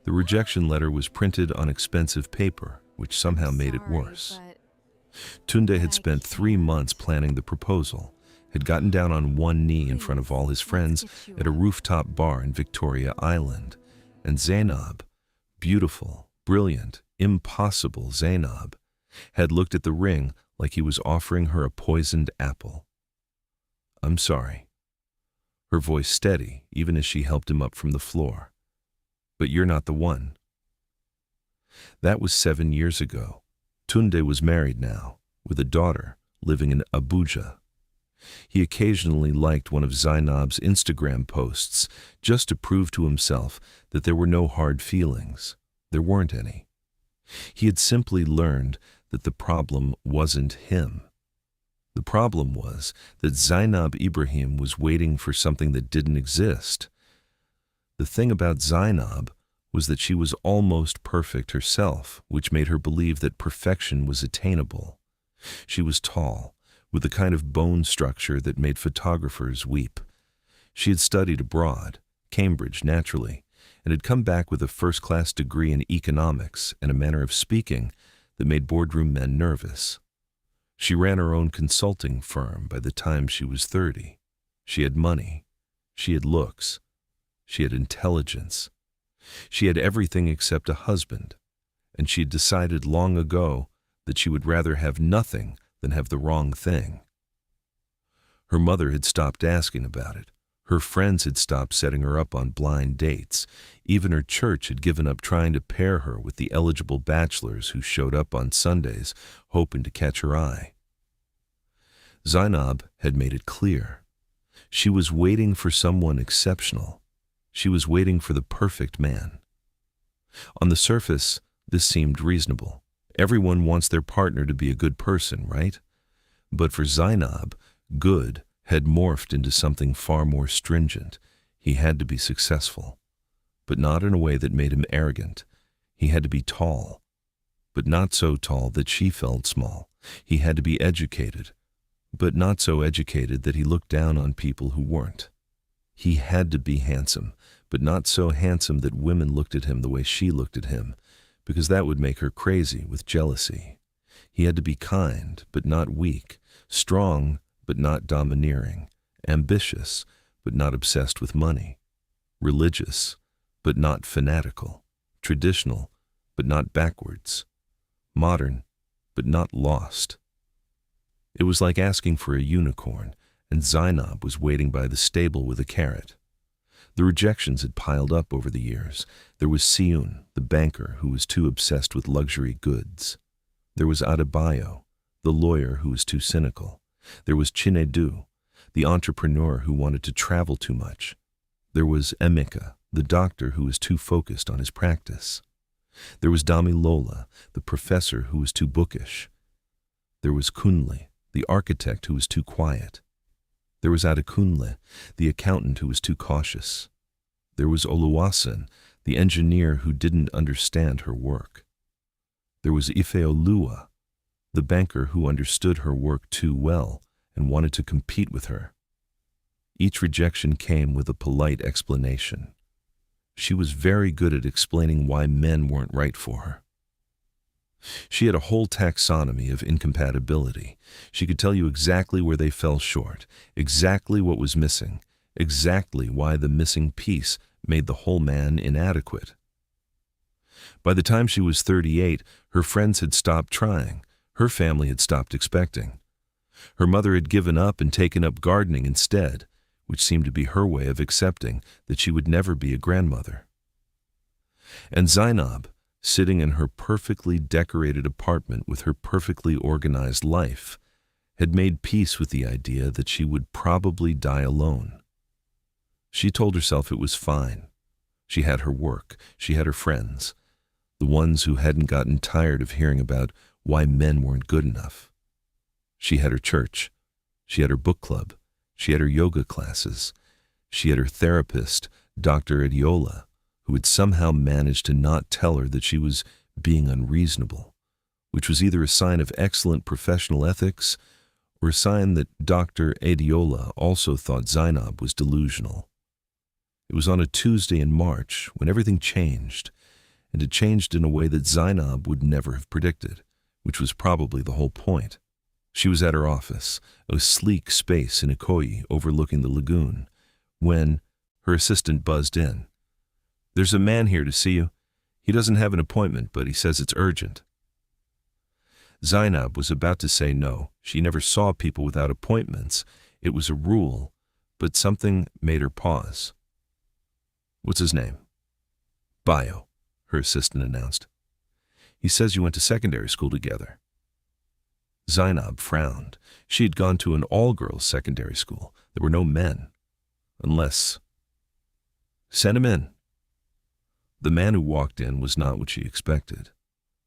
The rejection letter was printed on expensive paper, which somehow made it worse. Tunde had spent 3 months planning the proposal, had gotten down on one knee in front of all his friends at a rooftop bar in Victoria Island, and Zainab, beautiful, brilliant, impossible Zainab, had looked at the ring like he was offering her a poisoned apple. "I'm sorry." Her voice steady, even as she helped him up from the floor. "But you're not the one." That was 7 years ago. Tunde was married now, with a daughter, living in Abuja. He occasionally liked one of Zainab's Instagram posts just to prove to himself that there were no hard feelings. There weren't any. He had simply learned that the problem wasn't him. The problem was that Zainab Ibrahim was waiting for something that didn't exist. The thing about Zainab was that she was almost perfect herself, which made her believe that perfection was attainable. She was tall, with the kind of bone structure that made photographers weep. She had studied abroad, Cambridge naturally, and had come back with a first-class degree in economics and a manner of speaking that made boardroom men nervous. She ran her own consulting firm by the time she was 30. She had money. She had looks. She had intelligence. She had everything except a husband, and she had decided long ago that she would rather have nothing than have the wrong thing. Her mother had stopped asking about it. Her friends had stopped setting her up on blind dates. Even her church had given up trying to pair her with the eligible bachelors who showed up on Sundays, hoping to catch her eye. Zainab had made it clear. She was waiting for someone exceptional. She was waiting for the perfect man. On the surface, this seemed reasonable. Everyone wants their partner to be a good person, right? But for Zainab, good had morphed into something far more stringent. He had to be successful, but not in a way that made him arrogant. He had to be tall, but not so tall that she felt small. He had to be educated, but not so educated that he looked down on people who weren't. He had to be handsome, but not so handsome that women looked at him the way she looked at him, because that would make her crazy with jealousy. He had to be kind, but not weak, strong, but not domineering, ambitious, but not obsessed with money, religious, but not fanatical, traditional, but not backwards, modern, but not lost. It was like asking for a unicorn, and Zainab was waiting by the stable with a carrot. The rejections had piled up over the years. There was Sioun, the banker who was too obsessed with luxury goods. There was Adebayo, the lawyer who was too cynical. There was Chinedu, the entrepreneur who wanted to travel too much. There was Emeka, the doctor who was too focused on his practice. There was Damilola, the professor who was too bookish. There was Kunle, the architect who was too quiet. There was Adekunle, the accountant who was too cautious. There was Oluwasen, the engineer who didn't understand her work. There was Ifeoluwa, the banker who understood her work too well and wanted to compete with her. Each rejection came with a polite explanation. She was very good at explaining why men weren't right for her. She had a whole taxonomy of incompatibility. She could tell you exactly where they fell short, exactly what was missing, exactly why the missing piece made the whole man inadequate. By the time she was 38, her friends had stopped trying. Her family had stopped expecting. Her mother had given up and taken up gardening instead, which seemed to be her way of accepting that she would never be a grandmother. And Zainab, sitting in her perfectly decorated apartment with her perfectly organized life, had made peace with the idea that she would probably die alone. She told herself it was fine. She had her work. She had her friends, the ones who hadn't gotten tired of hearing about why men weren't good enough. She had her church. She had her book club. She had her yoga classes. She had her therapist, Dr. Adiola, who had somehow managed to not tell her that she was being unreasonable, which was either a sign of excellent professional ethics or a sign that Dr. Adiola also thought Zainab was delusional. It was on a Tuesday in March when everything changed. and it changed in a way that Zainab would never have predicted, which was probably the whole point. She was at her office, a sleek space in Ikoyi overlooking the lagoon, when her assistant buzzed in. "There's a man here to see you. He doesn't have an appointment, but he says it's urgent." Zainab was about to say no. She never saw people without appointments. It was a rule, but something made her pause. "What's his name?" "Bio," her assistant announced. "He says you went to secondary school together." Zainab frowned. She had gone to an all-girls secondary school. There were no men. Unless... "Send him in." The man who walked in was not what she expected.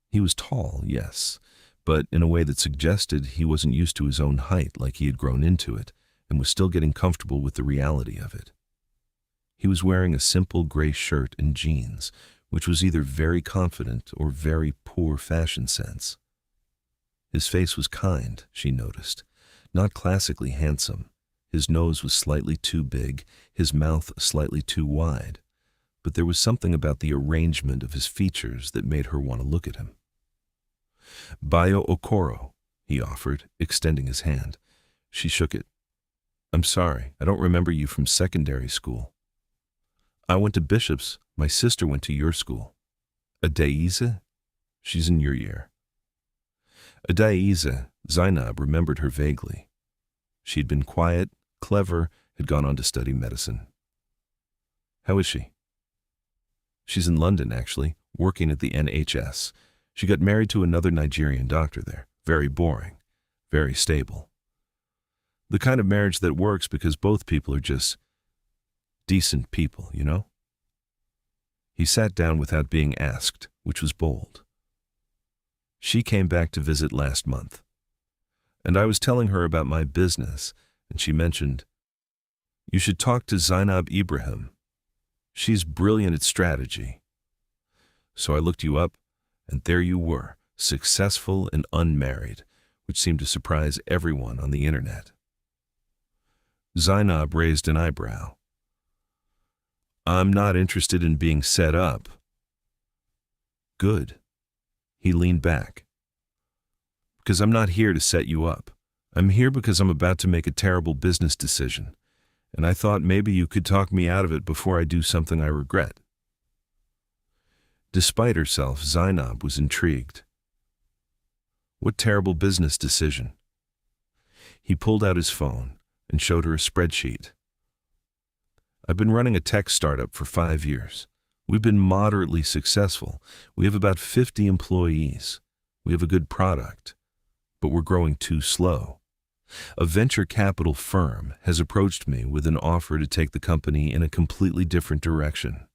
He was tall, yes, but in a way that suggested he wasn't used to his own height like he had grown into it and was still getting comfortable with the reality of it. He was wearing a simple gray shirt and jeans, which was either very confident or very poor fashion sense. His face was kind, she noticed, not classically handsome. His nose was slightly too big, his mouth slightly too wide, but there was something about the arrangement of his features that made her want to look at him. "Bayo Okoro," he offered, extending his hand. She shook it. "I'm sorry, I don't remember you from secondary school." "I went to Bishop's. My sister went to your school." "Adaize?" "She's in your year." Adaize, Zainab remembered her vaguely. She had been quiet, clever, had gone on to study medicine. "How is she?" "She's in London, actually, working at the NHS. She got married to another Nigerian doctor there. Very boring, very stable. The kind of marriage that works because both people are just decent people, you know?" He sat down without being asked, which was bold. "She came back to visit last month. And I was telling her about my business, and she mentioned, 'You should talk to Zainab Ibrahim. She's brilliant at strategy.' So I looked you up, and there you were, successful and unmarried, which seemed to surprise everyone on the internet." Zainab raised an eyebrow. "I'm not interested in being set up." "Good." He leaned back. "Because I'm not here to set you up. I'm here because I'm about to make a terrible business decision, and I thought maybe you could talk me out of it before I do something I regret." Despite herself, Zainab was intrigued. "What terrible business decision?" He pulled out his phone and showed her a spreadsheet. "I've been running a tech startup for 5 years. We've been moderately successful. We have about 50 employees. We have a good product, but we're growing too slow. A venture capital firm has approached me with an offer to take the company in a completely different direction.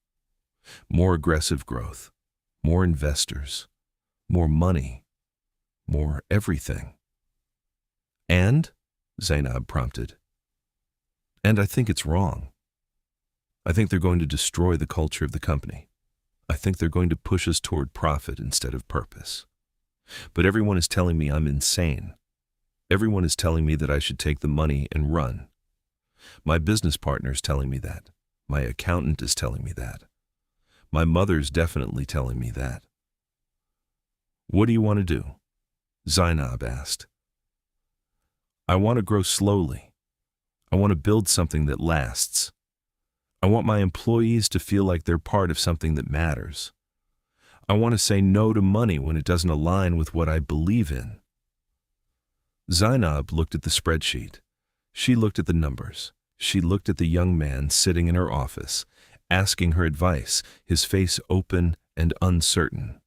More aggressive growth, more investors, more money, more everything." "And?" Zainab prompted. "And I think it's wrong. I think they're going to destroy the culture of the company. I think they're going to push us toward profit instead of purpose. But everyone is telling me I'm insane. Everyone is telling me that I should take the money and run. My business partner is telling me that. My accountant is telling me that. My mother's definitely telling me that." "What do you want to do?" Zainab asked. "I want to grow slowly. I want to build something that lasts. I want my employees to feel like they're part of something that matters. I want to say no to money when it doesn't align with what I believe in." Zainab looked at the spreadsheet. She looked at the numbers. She looked at the young man sitting in her office, asking her advice, his face open and uncertain.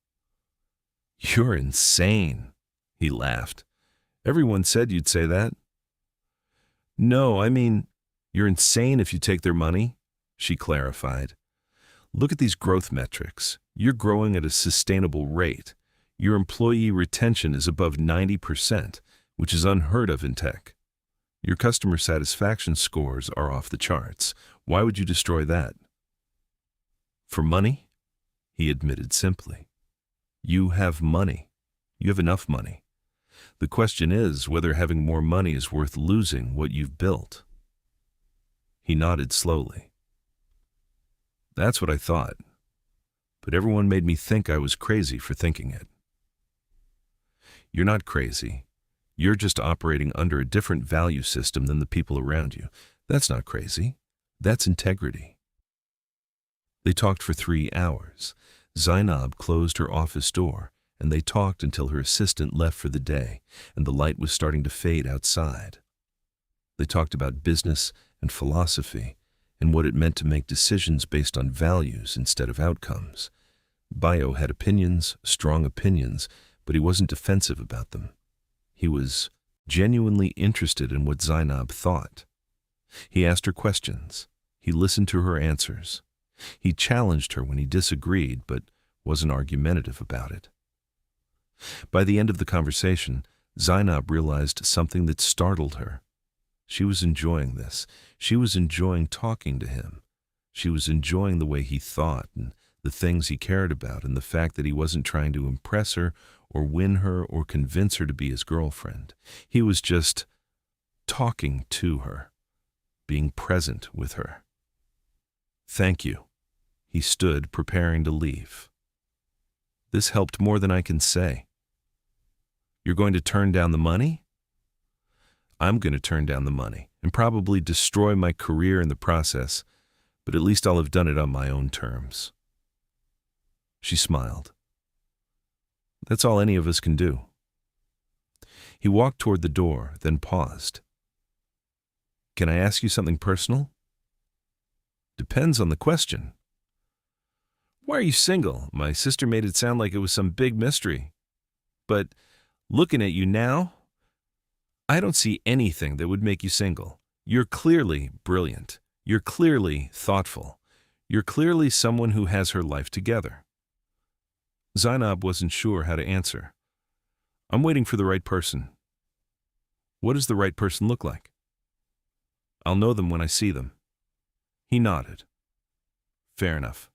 "You're insane," he laughed. "Everyone said you'd say that." "No, I mean, you're insane if you take their money," she clarified. "Look at these growth metrics. You're growing at a sustainable rate. Your employee retention is above 90%, which is unheard of in tech. Your customer satisfaction scores are off the charts. Why would you destroy that?" "For money?" he admitted simply. "You have money. You have enough money. The question is whether having more money is worth losing what you've built." He nodded slowly. "That's what I thought. but everyone made me think I was crazy for thinking it. You're not crazy. You're just operating under a different value system than the people around you. That's not crazy. That's integrity. They talked for 3 hours. Zainab closed her office door, and they talked until her assistant left for the day, and the light was starting to fade outside. They talked about business and philosophy, and what it meant to make decisions based on values instead of outcomes. Bayo had opinions, strong opinions, but he wasn't defensive about them. He was genuinely interested in what Zainab thought. He asked her questions. He listened to her answers. He challenged her when he disagreed, but wasn't argumentative about it. By the end of the conversation, Zainab realized something that startled her. She was enjoying this. She was enjoying talking to him. She was enjoying the way he thought and the things he cared about and the fact that he wasn't trying to impress her or win her or convince her to be his girlfriend. He was just talking to her, being present with her. "Thank you." He stood, preparing to leave. "This helped more than I can say." "You're going to turn down the money?" "I'm going to turn down the money and probably destroy my career in the process, but at least I'll have done it on my own terms." She smiled. "That's all any of us can do." He walked toward the door, then paused. "Can I ask you something personal?" "Depends on the question." "Why are you single? My sister made it sound like it was some big mystery. But looking at you now, I don't see anything that would make you single. You're clearly brilliant. You're clearly thoughtful. You're clearly someone who has her life together." Zainab wasn't sure how to answer. "I'm waiting for the right person." "What does the right person look like?" "I'll know them when I see them." He nodded. "Fair enough."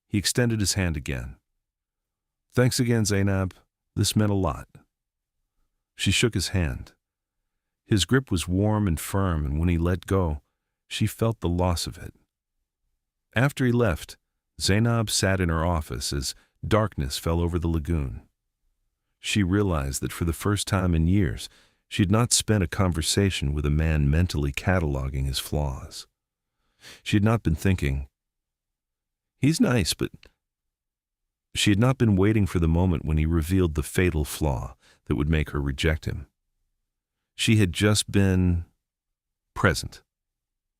He extended his hand again. "Thanks again, Zainab. This meant a lot." She shook his hand. His grip was warm and firm, and when he let go, she felt the loss of it. After he left, Zainab sat in her office as darkness fell over the lagoon. She realized that for the first time in years, she had not spent a conversation with a man mentally cataloging his flaws. She had not been thinking, "He's nice, but..." She had not been waiting for the moment when he revealed the fatal flaw that would make her reject him. She had just been present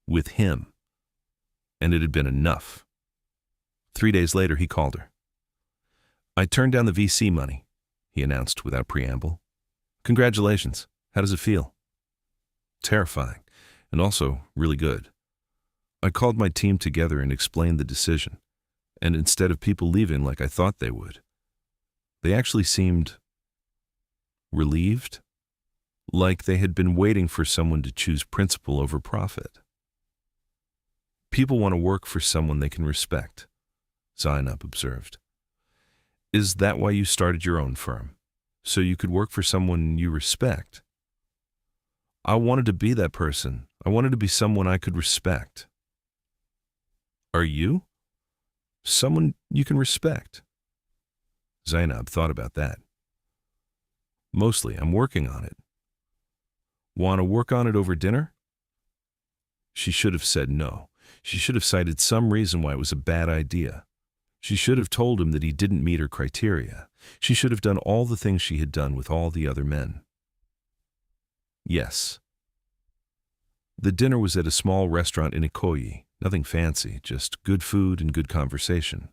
with him, and it had been enough. 3 days later, he called her. "I turned down the VC money," he announced without preamble. "Congratulations. How does it feel?" "Terrifying, and also really good. I called my team together and explained the decision, and instead of people leaving like I thought they would, they actually seemed relieved, like they had been waiting for someone to choose principle over profit." "People want to work for someone they can respect," Zainab observed. "Is that why you started your own firm? So you could work for someone you respect?" "I wanted to be that person. I wanted to be someone I could respect." "Are you someone you can respect?" Zainab thought about that. "Mostly, I'm working on it." "Want to work on it over dinner?" She should have said no. She should have cited some reason why it was a bad idea. She should have told him that he didn't meet her criteria. She should have done all the things she had done with all the other men. Yes. The dinner was at a small restaurant in Ikoyi. Nothing fancy, just good food and good conversation.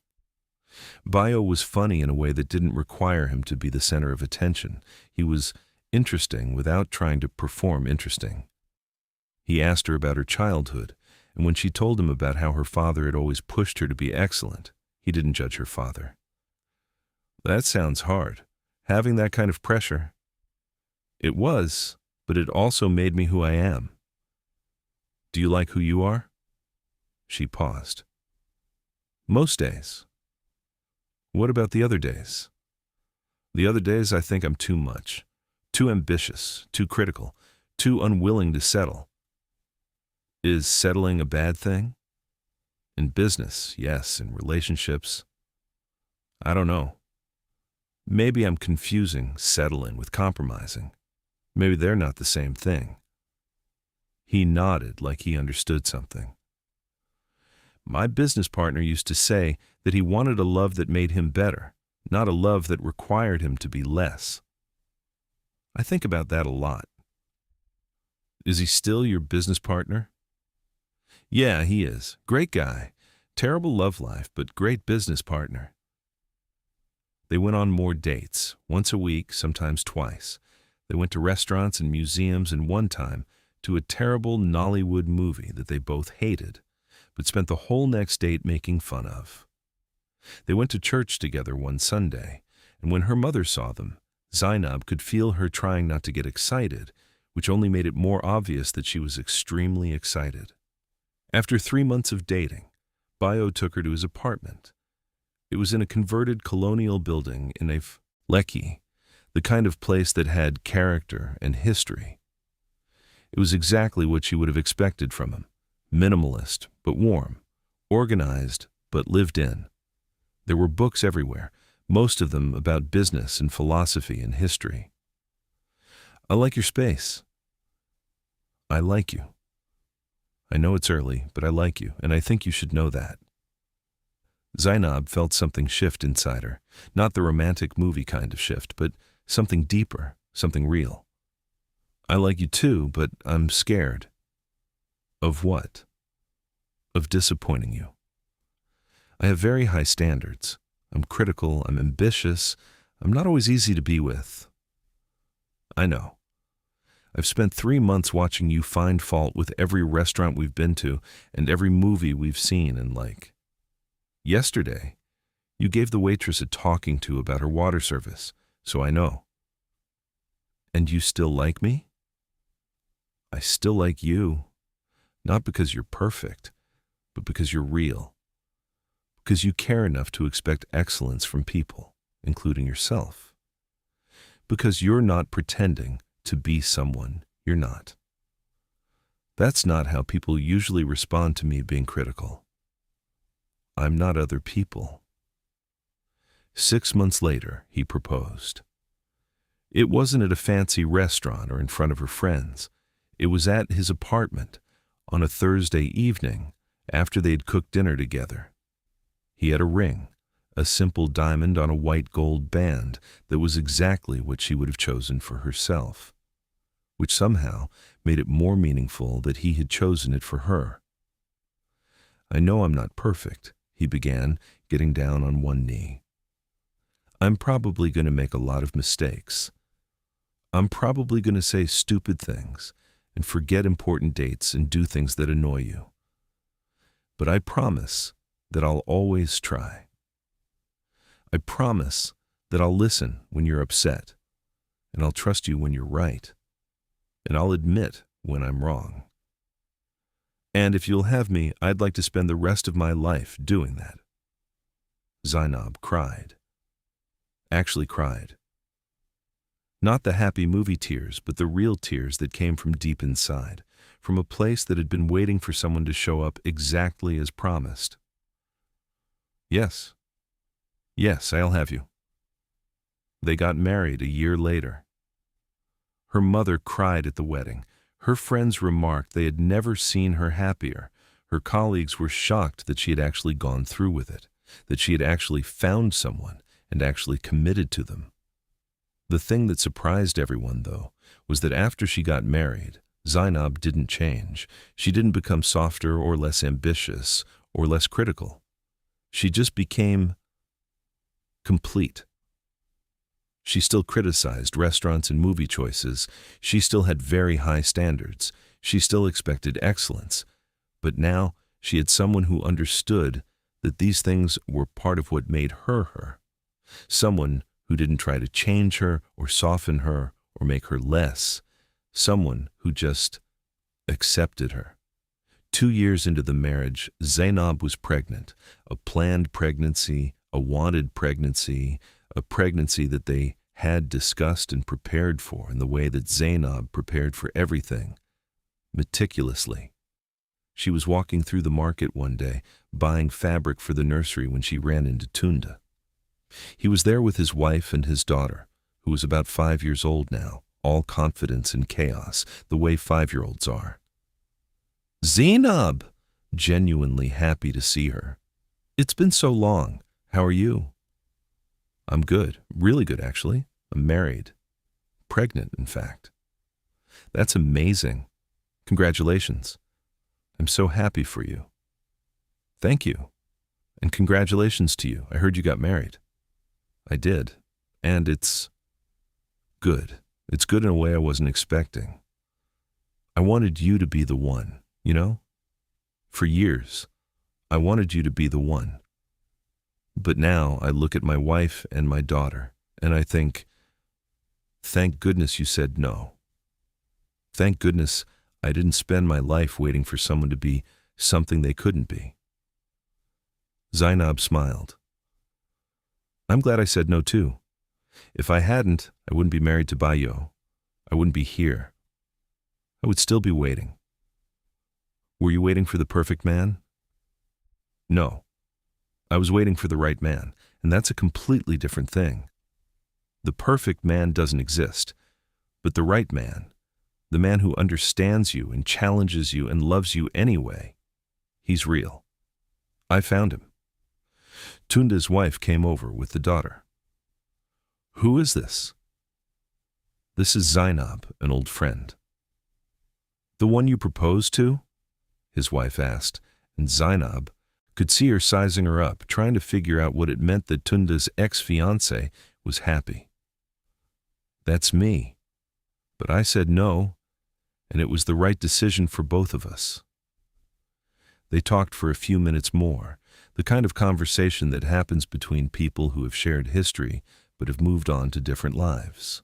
Bayo was funny in a way that didn't require him to be the center of attention. He was interesting without trying to perform interesting. He asked her about her childhood, and when she told him about how her father had always pushed her to be excellent, he didn't judge her father. "That sounds hard, having that kind of pressure." "It was, but it also made me who I am." "Do you like who you are?" She paused. "Most days." "What about the other days?" "The other days I think I'm too much, too ambitious, too critical, too unwilling to settle." "Is settling a bad thing?" In business, yes. In relationships, I don't know. Maybe I'm confusing settling with compromising. Maybe they're not the same thing. He nodded like he understood something. My business partner used to say that he wanted a love that made him better, not a love that required him to be less. I think about that a lot. Is he still your business partner? Yeah, he is. Great guy. Terrible love life, but great business partner. They went on more dates, once a week, sometimes twice. They went to restaurants and museums, and one time to a terrible Nollywood movie that they both hated, but spent the whole next date making fun of. They went to church together one Sunday, and when her mother saw them, Zainab could feel her trying not to get excited, which only made it more obvious that she was extremely excited. After 3 months of dating, Bayo took her to his apartment. It was in a converted colonial building in a Lekki, the kind of place that had character and history. It was exactly what she would have expected from him. Minimalist, but warm. Organized, but lived in. There were books everywhere, most of them about business and philosophy and history. I like your space. I like you. I know it's early, but I like you, and I think you should know that. Zainab felt something shift inside her, not the romantic movie kind of shift, but something deeper, something real. I like you too, but I'm scared. Of what? Of disappointing you. I have very high standards. I'm critical, I'm ambitious, I'm not always easy to be with. I know. I've spent 3 months watching you find fault with every restaurant we've been to and every movie we've seen and like. Yesterday, you gave the waitress a talking to about her water service, so I know. And you still like me? I still like you, not because you're perfect, but because you're real. Because you care enough to expect excellence from people, including yourself. Because you're not pretending to be someone you're not. That's not how people usually respond to me being critical. I'm not other people. 6 months later, he proposed. It wasn't at a fancy restaurant or in front of her friends. It was at his apartment on a Thursday evening after they'd cooked dinner together. He had a ring, a simple diamond on a white gold band that was exactly what she would have chosen for herself, which somehow made it more meaningful that he had chosen it for her. I know I'm not perfect, he began, getting down on one knee. I'm probably going to make a lot of mistakes. I'm probably going to say stupid things and forget important dates and do things that annoy you. But I promise that I'll always try. I promise that I'll listen when you're upset, and I'll trust you when you're right, and I'll admit when I'm wrong. And if you'll have me, I'd like to spend the rest of my life doing that. Zainab cried. Actually cried. Not the happy movie tears, but the real tears that came from deep inside, from a place that had been waiting for someone to show up exactly as promised. Yes. Yes, I'll have you. They got married a year later. Her mother cried at the wedding. Her friends remarked they had never seen her happier. Her colleagues were shocked that she had actually gone through with it, that she had actually found someone and actually committed to them. The thing that surprised everyone, though, was that after she got married, Zainab didn't change. She didn't become softer or less ambitious or less critical. She just became complete. She still criticized restaurants and movie choices. She still had very high standards. She still expected excellence. But now she had someone who understood that these things were part of what made her her. Someone who didn't try to change her or soften her or make her less. Someone who just accepted her. 2 years into the marriage, Zainab was pregnant. A planned pregnancy, a wanted pregnancy, a pregnancy that they had discussed and prepared for in the way that Zainab prepared for everything, meticulously. She was walking through the market one day, buying fabric for the nursery when she ran into Tunda. He was there with his wife and his daughter, who was about 5 years old now, all confidence and chaos, the way 5-year-olds are. "Zainab!" Genuinely happy to see her. "It's been so long. How are you?" "I'm good, really good actually. I'm married. Pregnant, in fact." "That's amazing. Congratulations. I'm so happy for you." "Thank you. And congratulations to you. I heard you got married." "I did. And it's good. It's good in a way I wasn't expecting. I wanted you to be the one, you know? For years, I wanted you to be the one. But now I look at my wife and my daughter, and I think, thank goodness you said no. Thank goodness I didn't spend my life waiting for someone to be something they couldn't be." Zainab smiled. "I'm glad I said no too. If I hadn't, I wouldn't be married to Bayo. I wouldn't be here. I would still be waiting." "Were you waiting for the perfect man?" "No. I was waiting for the right man, and that's a completely different thing. The perfect man doesn't exist, but the right man, the man who understands you and challenges you and loves you anyway, he's real. I found him." Tunda's wife came over with the daughter. "Who is this?" "This is Zainab, an old friend." "The one you proposed to?" his wife asked, and Zainab could see her sizing her up, trying to figure out what it meant that Tunda's ex-fiancé was happy. "That's me. But I said no, and it was the right decision for both of us." They talked for a few minutes more, the kind of conversation that happens between people who have shared history but have moved on to different lives.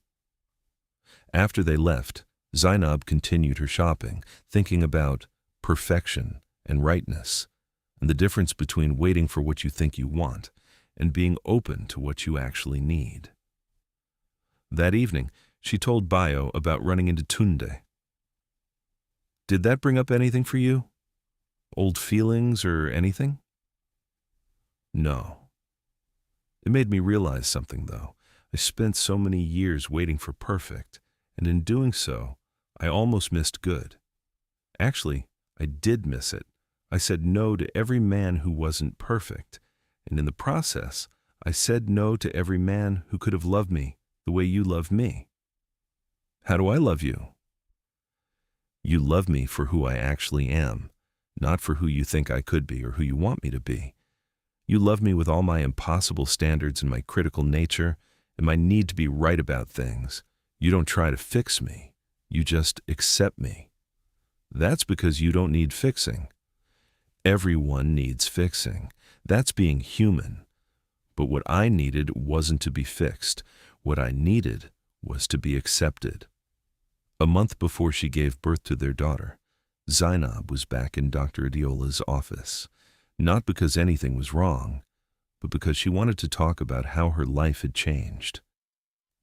After they left, Zainab continued her shopping, thinking about perfection and rightness, and the difference between waiting for what you think you want and being open to what you actually need. That evening, she told Bayo about running into Tunde. "Did that bring up anything for you? Old feelings or anything?" "No. It made me realize something, though. I spent so many years waiting for perfect, and in doing so, I almost missed good. Actually, I did miss it. I said no to every man who wasn't perfect, and in the process, I said no to every man who could have loved me the way you love me." "How do I love you?" "You love me for who I actually am, not for who you think I could be or who you want me to be. You love me with all my impossible standards and my critical nature and my need to be right about things. You don't try to fix me. You just accept me. That's because you don't need fixing. Everyone needs fixing. That's being human. But what I needed wasn't to be fixed. What I needed was to be accepted." A month before she gave birth to their daughter, Zainab was back in Dr. Adiola's office, not because anything was wrong, but because she wanted to talk about how her life had changed.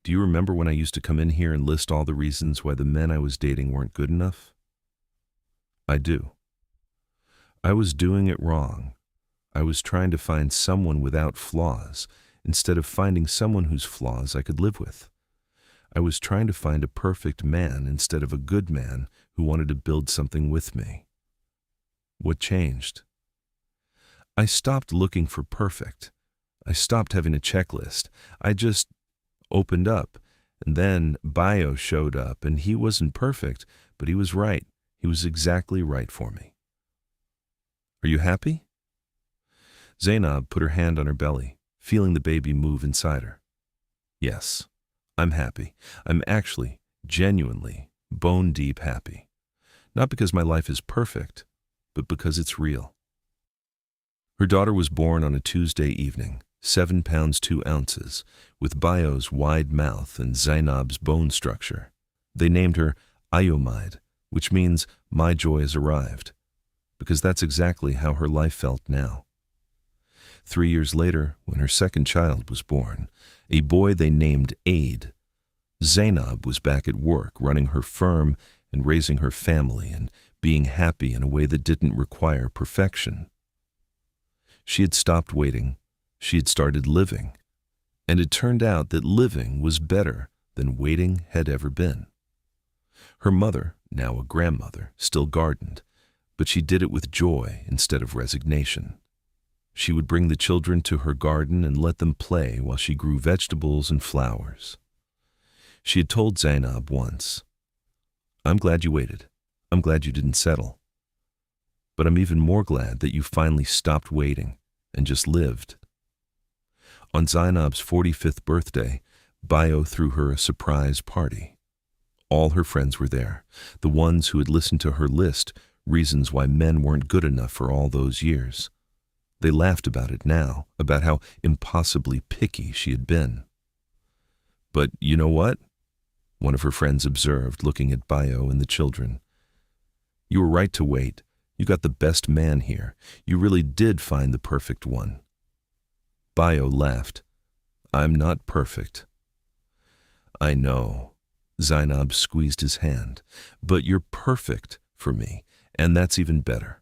"Do you remember when I used to come in here and list all the reasons why the men I was dating weren't good enough?" "I do. I was doing it wrong. I was trying to find someone without flaws, instead of finding someone whose flaws I could live with. I was trying to find a perfect man instead of a good man who wanted to build something with me. What changed? I stopped looking for perfect. I stopped having a checklist. I just opened up, and then Bayo showed up, and he wasn't perfect, but he was right. He was exactly right for me." "Are you happy?" Zainab put her hand on her belly, feeling the baby move inside her. "Yes, I'm happy. I'm actually, genuinely, bone-deep happy. Not because my life is perfect, but because it's real." Her daughter was born on a Tuesday evening, 7 pounds 2 ounces, with Bayo's wide mouth and Zainab's bone structure. They named her Ayomide, which means my joy has arrived, because that's exactly how her life felt now. 3 years later, when her second child was born, a boy they named Aid, Zainab was back at work running her firm and raising her family and being happy in a way that didn't require perfection. She had stopped waiting. She had started living. And it turned out that living was better than waiting had ever been. Her mother, now a grandmother, still gardened, but she did it with joy instead of resignation. She would bring the children to her garden and let them play while she grew vegetables and flowers. She had told Zainab once, "I'm glad you waited. I'm glad you didn't settle. But I'm even more glad that you finally stopped waiting and just lived." On Zainab's 45th birthday, Bayo threw her a surprise party. All her friends were there, the ones who had listened to her list, reasons why men weren't good enough for all those years. They laughed about it now, about how impossibly picky she had been. "But you know what?" one of her friends observed, looking at Bayo and the children. "You were right to wait. You got the best man here. You really did find the perfect one." Bayo laughed. "I'm not perfect." "I know." Zainab squeezed his hand. "But you're perfect for me, and that's even better."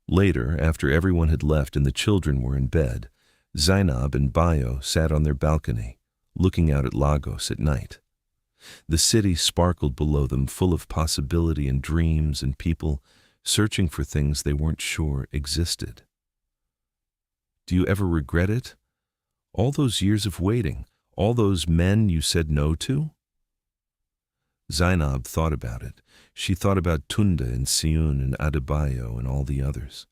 Later, after everyone had left and the children were in bed, Zainab and Bayo sat on their balcony, looking out at Lagos at night. The city sparkled below them, full of possibility and dreams and people searching for things they weren't sure existed. "Do you ever regret it? All those years of waiting, all those men you said no to?" Zainab thought about it. She thought about Tunda and Siun and Adebayo and all the others.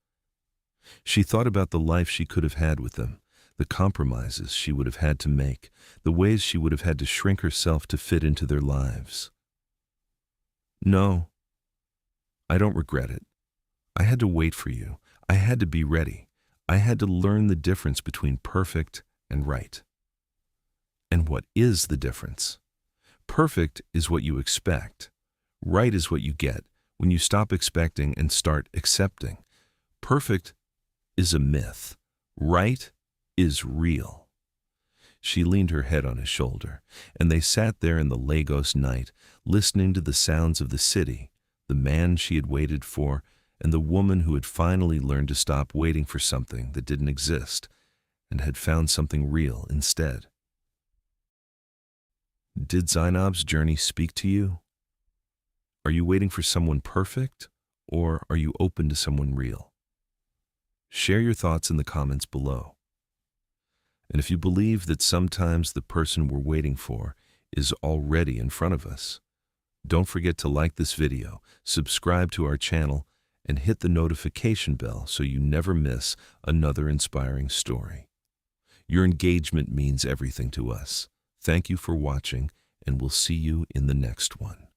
She thought about the life she could have had with them, the compromises she would have had to make, the ways she would have had to shrink herself to fit into their lives. "No, I don't regret it. I had to wait for you. I had to be ready. I had to learn the difference between perfect and right." And what is the difference? Perfect is what you expect. Right is what you get when you stop expecting and start accepting. Perfect is a myth. Right is real. She leaned her head on his shoulder, and they sat there in the Lagos night, listening to the sounds of the city, the man she had waited for, and the woman who had finally learned to stop waiting for something that didn't exist and had found something real instead. Did Zainab's journey speak to you? Are you waiting for someone perfect, or are you open to someone real? Share your thoughts in the comments below. And if you believe that sometimes the person we're waiting for is already in front of us, don't forget to like this video, subscribe to our channel, and hit the notification bell so you never miss another inspiring story. Your engagement means everything to us. Thank you for watching, and we'll see you in the next one.